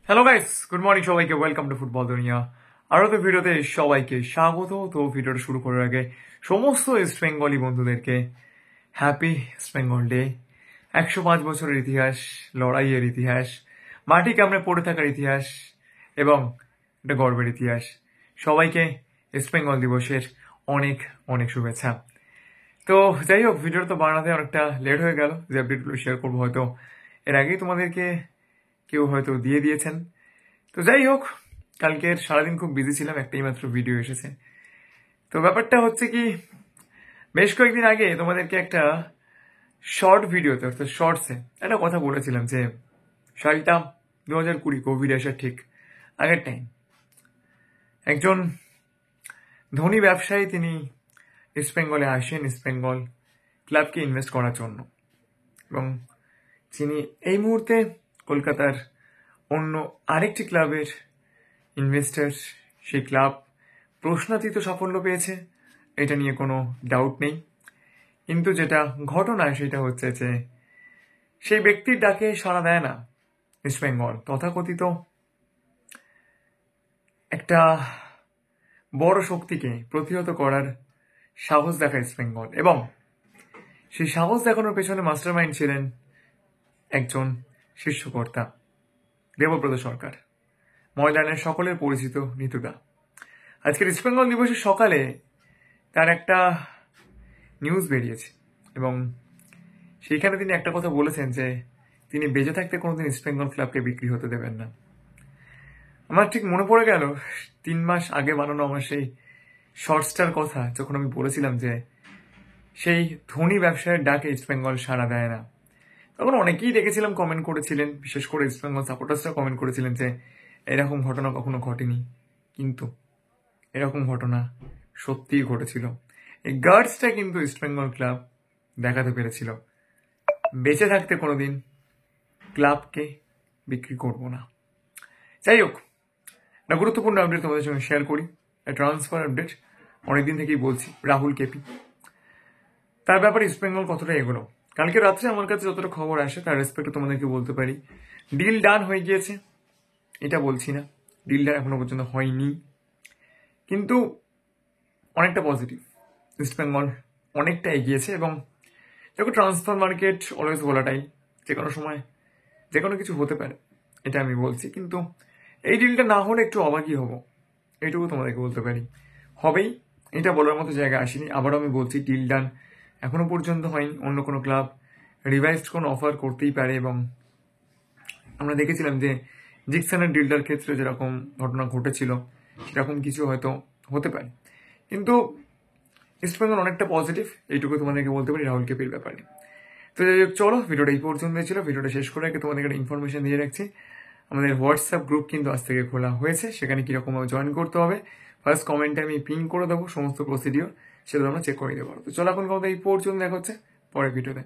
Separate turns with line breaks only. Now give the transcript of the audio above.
Hello guys, good morning সবাইকে। Welcome to football দুনিয়া। আরও তো ভিডিওতে সবাইকে স্বাগত। তো ভিডিওটা শুরু করার আগে সমস্ত ইস্ট বেঙ্গলি বন্ধুদেরকে হ্যাপি ইস্ট বেঙ্গল ডে। 105 বছরের ইতিহাস, লড়াইয়ের ইতিহাস, মাটি কামড়ে পড়ে থাকার ইতিহাস এবং একটা গর্বের ইতিহাস। সবাইকে ইস্ট বেঙ্গল দিবসের অনেক অনেক শুভেচ্ছা। তো যাই হোক, ভিডিওটা তো বানাতে অনেকটা লেট হয়ে গেল। যে আপডেটগুলো শেয়ার করবো হয়তো এর আগেই তোমাদেরকে কেউ হয়তো দিয়ে দিয়েছেন। তো যাই হোক, কালকের সারাদিন খুব বিজি ছিলাম, একটাই মাত্র ভিডিও এসেছে। তো ব্যাপারটা হচ্ছে কি, বেশ কয়েকদিন আগে তোমাদেরকে একটা শর্ট ভিডিওতে অর্থাৎ শর্টসে একটা কথা বলেছিলাম যে সালটা 2020, কোভিড আসার ঠিক আগের টাইম। একজন ধনী ব্যবসায়ী তিনি ইস্ট বেঙ্গলে আসেন ইস্ট বেঙ্গল ক্লাবকে ইনভেস্ট করার জন্য, এবং তিনি এই মুহূর্তে কলকাতার অন্য আরেকটি ক্লাবের ইনভেস্টার। সেই ক্লাব প্রশ্নাতীত সাফল্য পেয়েছে, এটা নিয়ে কোনো ডাউট নেই। কিন্তু যেটা ঘটনা সেটা হচ্ছে যে সেই ব্যক্তির ডাকে সাড়া দেয় না ইস্ট বেঙ্গল। তথাকথিত একটা বড় শক্তিকে প্রতিহত করার সাহস দেখায় ইস্ট বেঙ্গল, এবং সেই সাহস দেখানোর পেছনে মাস্টার মাইন্ড ছিলেন একজন শীর্ষকর্তা, দেবব্রত সরকার, ময়দানের সকলের পরিচিত নিতুদা। আজকের ইস্ট বেঙ্গল দিবসের সকালে তার একটা নিউজ বেরিয়েছে, এবং সেইখানে তিনি একটা কথা বলেছেন যে তিনি বেঁচে থাকতে কোনোদিন ইস্ট বেঙ্গল ক্লাবকে বিক্রি হতে দেবেন না। আমার ঠিক মনে পড়ে গেল 3 মাস আগে বানানো আমার সেই শর্টসটার কথা, যখন আমি বলেছিলাম যে সেই ধনী ব্যবসায়ের ডাকে ইস্ট বেঙ্গল সাড়া দেয় না। তখন অনেকেই দেখেছিলাম কমেন্ট করেছিলেন, বিশেষ করে ইস্ট বেঙ্গল সাপোর্টার্সরা কমেন্ট করেছিলেন যে এরকম ঘটনা কখনো ঘটেনি। কিন্তু এরকম ঘটনা সত্যিই ঘটেছিল। এই গার্ডসটা কিন্তু ইস্ট বেঙ্গল ক্লাব দেখাতে পেরেছিল, বেঁচে থাকতে কোনোদিন ক্লাবকে বিক্রি করব না। যাই হোক, একটা গুরুত্বপূর্ণ আপডেট তোমাদের সঙ্গে শেয়ার করি, ট্রান্সফার আপডেট। অনেকদিন থেকেই বলছি রাহুল কেপি, তার ব্যাপারে ইস্ট বেঙ্গল কতটা এগোলো। কালকে রাত্রে আমার কাছে যতটা খবর আসে তার রেসপেক্টে তোমাদেরকে বলতে পারি, ডিল ডান হয়ে গিয়েছে। এটা বলছি না ডিল ডান এখনো পর্যন্ত হয়নি, কিন্তু অনেকটা পজিটিভ। ইস্ট বেঙ্গল অনেকটা এগিয়েছে, এবং দেখো ট্রান্সফার মার্কেট অলওয়েজ ভোলাটাইল, যে কোনো সময় যে কোনো কিছু হতে পারে, এটা আমি বলছি। কিন্তু এই ডিলটা না হলে একটু অবাকই হব, এইটুকু তোমাদেরকে বলতে পারি। হবেই, এটা বলার মতো জায়গা আসেনি। আবারও আমি বলছি, ডিল ডান এখনো পর্যন্ত হয়নি। অন্য কোনো ক্লাব রিভাইজড কোনো অফার করতেই পারে, এবং আমরা দেখেছিলাম যে জিকসনের ডিলটার ক্ষেত্রে যেরকম ঘটনা ঘটেছিল সেরকম কিছু হয়তো হতে পারে। কিন্তু ইস্ট বেঙ্গল অনেকটা পজিটিভ, এইটুকু তোমাদেরকে বলতে পারি রাহুল কেপির ব্যাপারে। তো যাই হোক, চলো ভিডিওটা এই পর্যন্ত ছিল। ভিডিওটা শেষ করে রেখে তোমাদেরকে একটা ইনফরমেশন দিয়ে রাখছি, আমাদের হোয়াটসঅ্যাপ গ্রুপ কিন্তু আজ থেকে খোলা হয়েছে। সেখানে কীরকমভাবে জয়েন করতে হবে ফার্স্ট কমেন্টে আমি পিন করে দেবো সমস্ত প্রসিডিওর, সেটা তোমরা চেক করে দিতে পারো। তো চলো এখন কথা এই পর্যন্ত দেখা হচ্ছে পরের ভিডিওতে।